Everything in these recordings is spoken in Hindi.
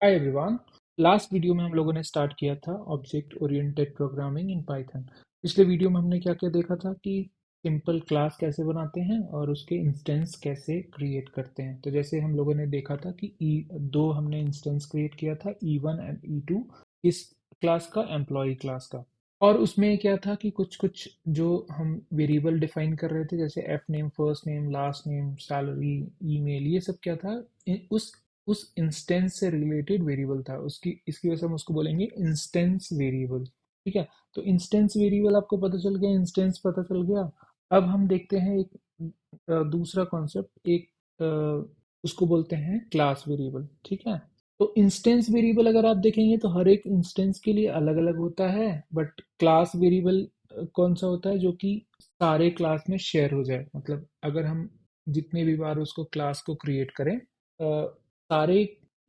Hi everyone. लास्ट वीडियो में हम लोगों ने स्टार्ट किया था object oriented programming in Python. पिछले वीडियो में हमने क्या क्या देखा था कि सिंपल क्लास कैसे बनाते हैं और उसके इंस्टेंस कैसे क्रिएट करते हैं। तो जैसे हम लोगों ने देखा था कि दो हमने इंस्टेंस क्रिएट किया था E1 एंड E2, इस क्लास का एम्प्लॉय क्लास का। और उसमें क्या था कि कुछ कुछ जो हम वेरिएबल डिफाइन कर रहे थे, जैसे F name, first name, last name, salary, email, ये सब क्या था, उस इंस्टेंस से रिलेटेड वेरिएबल था। उसकी इसकी वजह से हम उसको बोलेंगे इंस्टेंस वेरिएबल। ठीक है। तो इंस्टेंस वेरिएबल आपको पता चल गया, इंस्टेंस पता चल गया। अब हम देखते हैं एक दूसरा कॉन्सेप्ट, एक उसको बोलते हैं क्लास वेरिएबल। ठीक है। तो इंस्टेंस वेरिएबल अगर आप देखेंगे तो हर एक इंस्टेंस के लिए अलग अलग होता है, बट क्लास वेरिएबल कौन सा होता है जो कि सारे क्लास में शेयर हो जाए। मतलब अगर हम जितने भी बार उसको क्लास को क्रिएट करें, सारे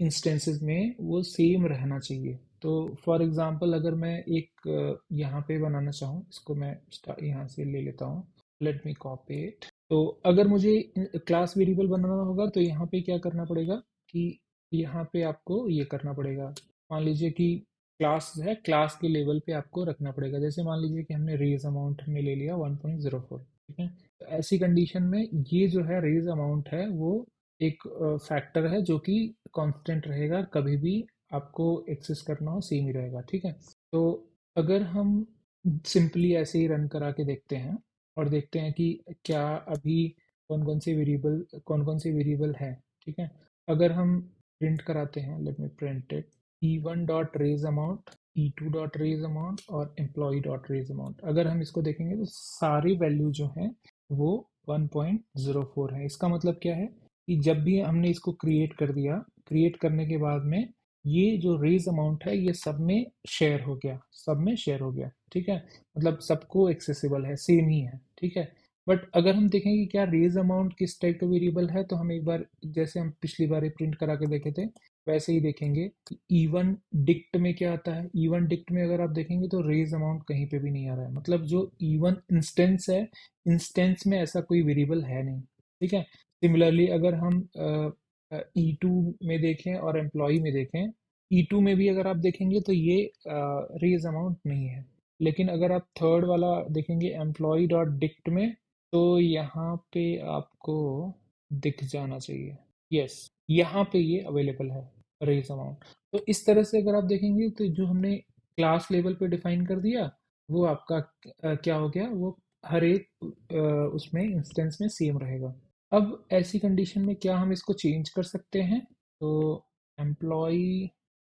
इंस्टेंसेस में वो सेम रहना चाहिए। तो फॉर एग्जांपल अगर मैं एक यहाँ पे बनाना चाहूँ, इसको मैं यहाँ से ले लेता हूँ, लेट मी कॉपी इट। तो अगर मुझे क्लास वेरिएबल बनाना होगा तो यहाँ पे क्या करना पड़ेगा कि यहाँ पे आपको ये करना पड़ेगा। मान लीजिए कि क्लास है, क्लास के लेवल पे आपको रखना पड़ेगा। जैसे मान लीजिए कि हमने रेज अमाउंट हमने ले लिया 1.04। ठीक है। तो ऐसी कंडीशन में ये जो है रेज अमाउंट है, वो एक फैक्टर है जो कि कांस्टेंट रहेगा, कभी भी आपको एक्सेस करना हो सेम ही रहेगा। ठीक है। तो अगर हम सिंपली ऐसे ही रन करा के देखते हैं और देखते हैं कि क्या अभी कौन कौन से वेरिएबल है। ठीक है। अगर हम प्रिंट कराते हैं, let me print it, E1 dot raise amount, E2 dot raise amount और एम्प्लॉय डॉट रेज अमाउंट, अगर हम इसको देखेंगे तो सारी वैल्यू जो है वो 1.04 है। इसका मतलब क्या है कि जब भी हमने इसको क्रिएट कर दिया, क्रिएट करने के बाद में ये जो रेज अमाउंट है ये सब में शेयर हो गया, सब में शेयर हो गया। ठीक है। मतलब सबको एक्सेसिबल है, सेम ही है। ठीक है। बट अगर हम देखें कि क्या रेज अमाउंट किस टाइप का वेरिएबल है, तो हम एक बार जैसे हम पिछली बार प्रिंट करा के देखे थे वैसे ही देखेंगे कि E1 डिक्ट में क्या आता है। E1 डिक्ट में अगर आप देखेंगे तो रेज अमाउंट कहीं पे भी नहीं आ रहा है। मतलब जो E1 इंस्टेंस है, इंस्टेंस में ऐसा कोई वेरिएबल है नहीं। ठीक है। सिमिलरली अगर हम E2 में देखें और एम्प्लॉय में देखें, E2 में भी अगर आप देखेंगे तो ये रेज अमाउंट नहीं है। लेकिन अगर आप थर्ड वाला देखेंगे एम्प्लॉय डॉट डिक्ट में, तो यहाँ पे आपको दिख जाना चाहिए। यस, यहाँ पे ये अवेलेबल है रेज अमाउंट। तो इस तरह से अगर आप देखेंगे तो जो हमने क्लास लेवल पे डिफाइन कर दिया वो आपका क्या हो गया, वो हर एक उसमें इंस्टेंस में सेम रहेगा। अब ऐसी कंडीशन में क्या हम इसको चेंज कर सकते हैं? तो एम्प्लॉय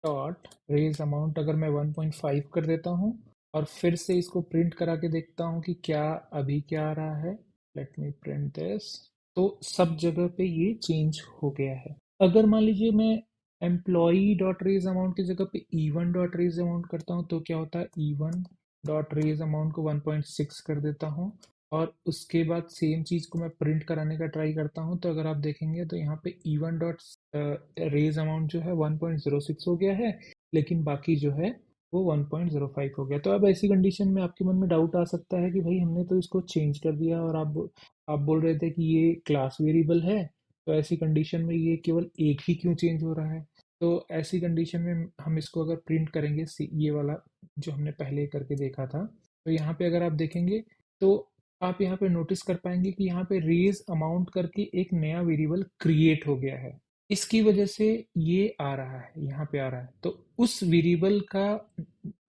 डॉट रेज अमाउंट अगर मैं 1.5 कर देता हूँ और फिर से इसको प्रिंट करा के देखता हूँ कि क्या अभी क्या आ रहा है, लेट मी प्रिंट दिस, तो सब जगह पे ये चेंज हो गया है। अगर मान लीजिए मैं एम्प्लॉई डॉट रेज अमाउंट की जगह पे E1 डॉट रेज अमाउंट करता हूँ तो क्या होता है, E1 डॉट रेज अमाउंट को 1.6 कर देता हूँ और उसके बाद सेम चीज़ को मैं प्रिंट कराने का ट्राई करता हूँ, तो अगर आप देखेंगे तो यहाँ पे E1 डॉट रेज अमाउंट जो है 1.06 हो गया है, लेकिन बाकी जो है वो 1.05 हो गया। तो अब ऐसी कंडीशन में आपके मन में डाउट आ सकता है कि भाई हमने तो इसको चेंज कर दिया और आप बोल रहे थे कि ये क्लास वेरिएबल है, तो ऐसी कंडीशन में ये केवल एक ही क्यों चेंज हो रहा है। तो ऐसी कंडीशन में हम इसको अगर प्रिंट करेंगे, ये वाला जो हमने पहले करके देखा था, तो यहाँ पे अगर आप देखेंगे तो आप यहाँ पे नोटिस कर पाएंगे कि यहाँ पे रेज अमाउंट करके एक नया वेरिएबल क्रिएट हो गया है। इसकी वजह से ये आ रहा है, यहाँ पे आ रहा है। तो उस वेरिएबल का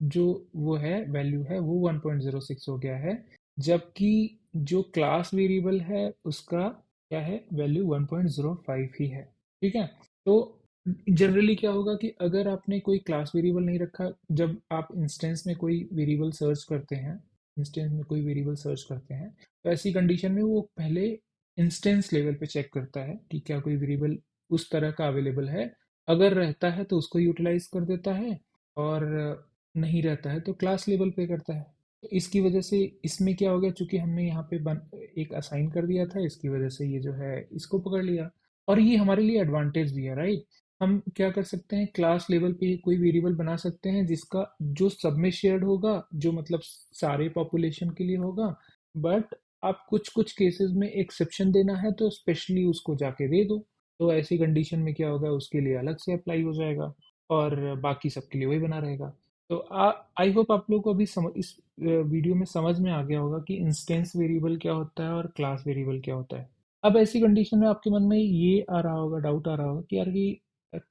जो वो है वैल्यू है वो 1.06 हो गया है, जबकि जो क्लास वेरिएबल है उसका क्या है, वैल्यू 1.05 ही है। ठीक है। तो जनरली क्या होगा कि अगर आपने कोई क्लास वेरिएबल नहीं रखा, जब आप इंस्टेंस में कोई वेरिएबल सर्च करते हैं, इंस्टेंस में कोई वेरिएबल सर्च करते हैं, तो ऐसी कंडीशन में वो पहले इंस्टेंस लेवल पे चेक करता है कि क्या कोई वेरिएबल उस तरह का अवेलेबल है। अगर रहता है तो उसको यूटिलाइज कर देता है, और नहीं रहता है तो क्लास लेवल पे करता है। तो इसकी वजह से इसमें क्या हो गया, चूंकि हमने यहाँ पे एक असाइन कर दिया था, इसकी वजह से ये जो है इसको पकड़ लिया। और ये हमारे लिए एडवांटेज भी है, राइट। हम क्या कर सकते हैं, क्लास लेवल पे कोई वेरिएबल बना सकते हैं जिसका जो सब में शेयर्ड होगा, जो मतलब सारे पॉपुलेशन के लिए होगा। बट आप कुछ कुछ केसेस में एक्सेप्शन देना है तो स्पेशली उसको जाके दे दो। तो ऐसी कंडीशन में क्या होगा, उसके लिए अलग से अप्लाई हो जाएगा। और बाकी सबके लिए वही बना रहेगा। तो आई होप आप लोगों को अभी इस वीडियो में समझ में आ गया होगा कि इंस्टेंस वेरिएबल क्या होता है और क्लास वेरिएबल क्या होता है। अब ऐसी कंडीशन में आपके मन में ये आ रहा होगा, डाउट आ रहा होगा कि यार ये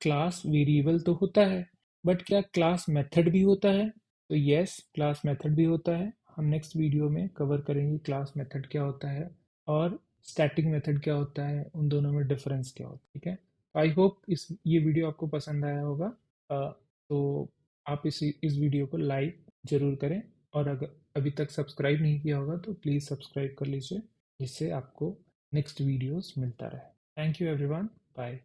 क्लास वेरिएबल तो होता है, बट क्या क्लास मेथड भी होता है? तो यस, क्लास मेथड भी होता है। हम नेक्स्ट वीडियो में कवर करेंगे क्लास मेथड क्या होता है और स्टैटिक मेथड क्या होता है, उन दोनों में डिफरेंस क्या होता है। ठीक है, आई होप ये वीडियो आपको पसंद आया होगा। तो आप इस वीडियो को लाइक ज़रूर करें, और अगर अभी तक सब्सक्राइब नहीं किया होगा तो प्लीज़ सब्सक्राइब कर लीजिए, जिससे आपको नेक्स्ट वीडियोस मिलता रहे। Thank you everyone, bye.